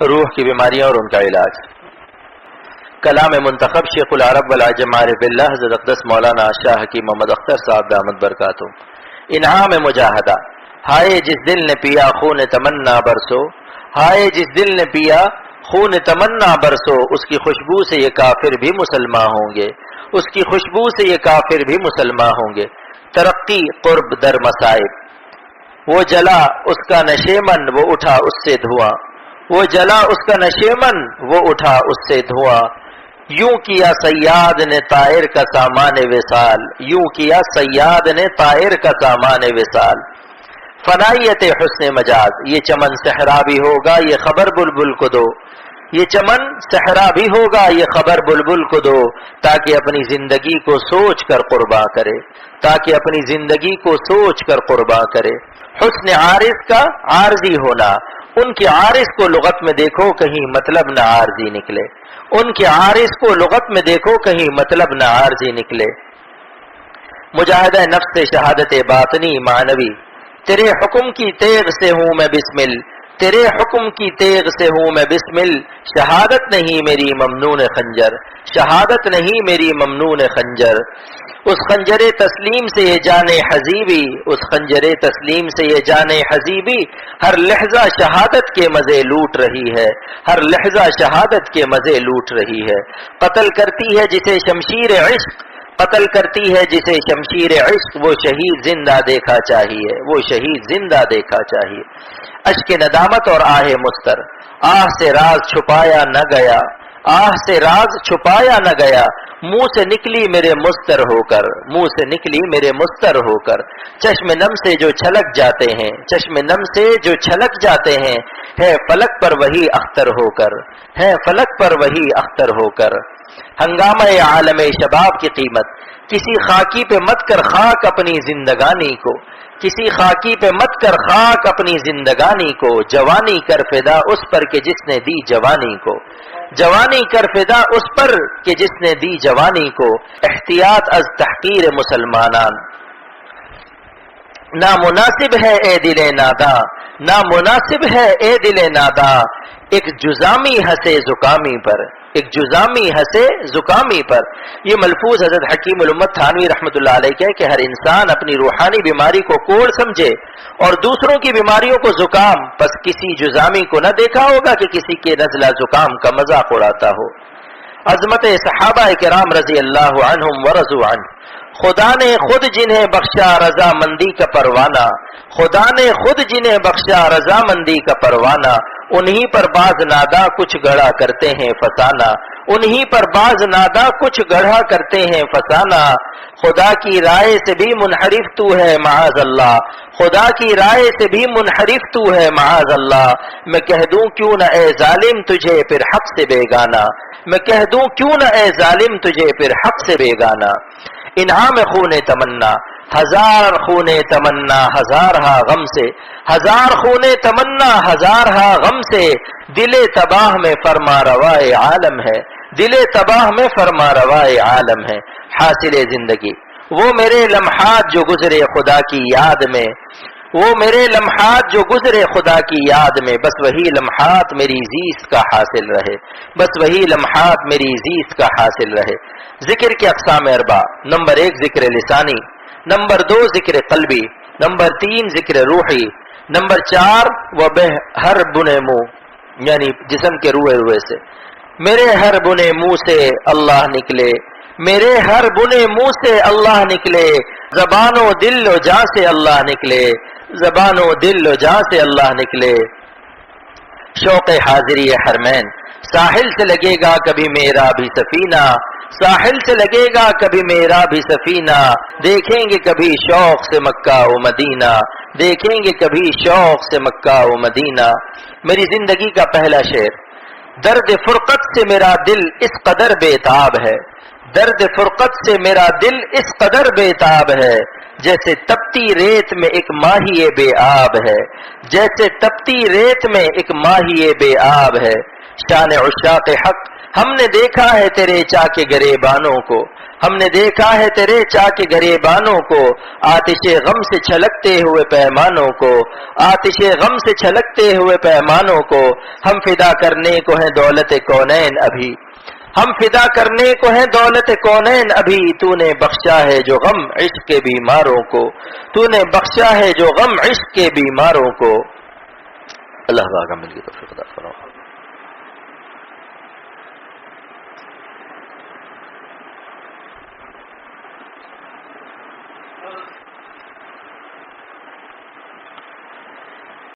روح کی بیماریاں اور ان کا علاج۔ کلام منتخب شیخ العرب والعجم عارف باللہ حضرت اقدس مولانا شاہ حکیم محمد اختر صاحب دامت برکاتہ۔ انعام مجاہدہ، ہائے جس دل نے پیا خون تمنا برسو، ہائے جس دل نے پیا خون تمنا برسو، اس کی خوشبو سے یہ کافر بھی مسلمان ہوں گے، اس کی خوشبو سے یہ کافر بھی مسلمان ہوں گے۔ ترقی قرب در مصائب، وہ جلا اس کا نشیمن وہ اٹھا اس سے دھواں، وہ جلا اس کا نشیمن وہ اٹھا اس سے دھواں۔ یوں کیا صیاد نے طائر کا سامان وصال، یوں کیا صیاد نے طائر کا سامان وصال۔ فنائیت حسن مجاز، یہ چمن صحرا بھی ہوگا یہ خبر بلبل کو دو، یہ چمن صحرا بھی ہوگا یہ خبر بلبل کو دو، تاکہ اپنی زندگی کو سوچ کر قرباں کرے، تاکہ اپنی زندگی کو سوچ کر قرباں کرے۔ حسن عارض کا عارضی ہونا، ان کے عارض کو لغت میں دیکھو کہیں مطلب نہ عارضی نکلے، ان کے عارض کو لغت میں دیکھو کہیں مطلب نہ عارضی نکلے۔ مجاہدہ نفس سے شہادت باطنی معنوی، تیرے حکم کی تیغ سے ہوں میں بسمل، تیرے حکم کی تیغ سے ہوں میں بسمل، شہادت نہیں میری ممنون خنجر، شہادت نہیں میری ممنون خنجر۔ اس خنجر تسلیم سے یہ جانے حزیبی، اس خنجر تسلیم سے یہ جانے حزیبی، ہر لحظہ شہادت کے مزے لوٹ رہی ہے، ہر لحظہ شہادت کے مزے لوٹ رہی ہے۔ قتل کرتی ہے جسے شمشیر عشق، قتل کرتی ہے جسے شمشیر عشق، وہ شہید زندہ دیکھا چاہیے، وہ شہید زندہ دیکھا چاہیے۔ اشک ندامت اور آہ مستر، آہ سے راز چھپایا نہ گیا، آہ سے راز چھپایا نہ گیا، منہ سے نکلی میرے مستر ہو کر، منہ سے نکلی میرے مستر ہو کر۔ چشم نم سے جو چھلک جاتے ہیں، چشم نم سے جو چھلک جاتے ہیں، ہے فلک پر وہی اختر ہو کر، ہے فلک پر وہی اختر ہو کر۔ ہنگامہ عالم شباب کی قیمت، کسی خاکی پہ مت کر خاک اپنی زندگانی کو، کسی خاکی پہ مت کر خاک اپنی زندگانی کو، جوانی کر فدا اس پر کہ جس نے دی جوانی کو، جوانی کر فدا اس پر کہ جس نے دی جوانی کو۔ احتیاط از تحقیر مسلمانان، نامناسب ہے اے دل ناداں، نامناسب ہے اے دل ناداں، ایک جزامی ہنسے زکامی پر، ایک جزامی ہنسے زکامی پر۔ یہ ملفوظ حضرت حکیم الامت تھانوی رحمۃ اللہ علیہ کہ ہے کہ ہر انسان اپنی روحانی بیماری کو کوڑ سمجھے اور دوسروں کی بیماریوں کو زکام، پس کسی جزامی کو نہ دیکھا ہوگا کہ کسی کے نزلہ زکام کا مذاق اڑاتا ہو۔ عظمت صحابہ کرام رضی اللہ عنہم ورضوا عنہ، خدا نے خود جنہیں بخشا رضا مندی کا پروانہ، خدا نے خود جنہیں بخشا رضا مندی کا پروانہ، انہی پر باز نادا کچھ گڑھا کرتے ہیں فسانہ، انہی پر باز نادا کچھ گڑھا کرتے ہیں فسانہ۔ خدا کی رائے سے بھی منحرف تو ہے معاذ اللہ، خدا کی رائے سے بھی منحرف تو ہے معاذ اللہ۔ میں کہہ دوں کیوں نہ اے ظالم تجھے پھر حق سے بیگانہ، میں کہہ دوں کیوں نہ اے ظالم تجھے پھر حق سے بیگانہ۔ انعام خون تمنا، ہزار خون تمنا ہزارہا غم سے، ہزار خون تمنا ہزارہا غم سے، دل تباہ میں فرما روائے عالم ہے، دل تباہ میں فرما روائے عالم ہے۔ حاصل زندگی وہ میرے لمحات جو گزرے خدا کی یاد میں، وہ میرے لمحات جو گزرے خدا کی یاد میں، بس وہی لمحات میری زیست کا حاصل رہے، بس وہی لمحات میری زیست کا حاصل رہے۔ ذکر کے اقسام اربع، نمبر 1 ذکر لسانی، نمبر 2 ذکر قلبی، نمبر 3 ذکر روحی، نمبر 4 وبہ ہر بنے منہ، یعنی جسم کے روئے روئے سے۔ میرے ہر بنے منہ سے اللہ نکلے، میرے ہر بنے منہ سے اللہ نکلے، زبان و دل و جاں سے اللہ نکلے، زبان و دل و جاں سے اللہ نکلے۔ شوق حاضری حرمین، ساحل سے لگے گا کبھی میرا بھی سفینہ، ساحل سے لگے گا کبھی میرا بھی سفینہ، دیکھیں گے کبھی شوق سے مکہ و مدینہ، دیکھیں گے کبھی شوق سے مکہ و مدینہ۔ میری زندگی کا پہلا شعر، درد فرقت سے میرا دل اس قدر بے تاب ہے، درد فرقت سے میرا دل اس قدر بے تاب ہے، جیسے تپتی ریت میں ایک ماہی بے آب ہے، جیسے تپتی ریت میں ایک ماہی بے آب ہے۔ شان عشاق حق، ہم نے دیکھا ہے تیرے چاک گریبانوں کو، ہم نے دیکھا ہے تیرے چاک گریبانوں کو، آتش غم سے چھلکتے ہوئے پیمانوں کو، آتش غم سے چھلکتے ہوئے پیمانوں کو، ہم فدا کرنے کو ہیں دولت کونین ابھی، ہم فدا کرنے کو ہیں دولت کونین ابھی، تو نے بخشا ہے جو غم عشق کے بیماروں کو، تو نے بخشا ہے جو غم عشق کے بیماروں کو۔ اللہ کا مل کی توفیق عطا فرمائے۔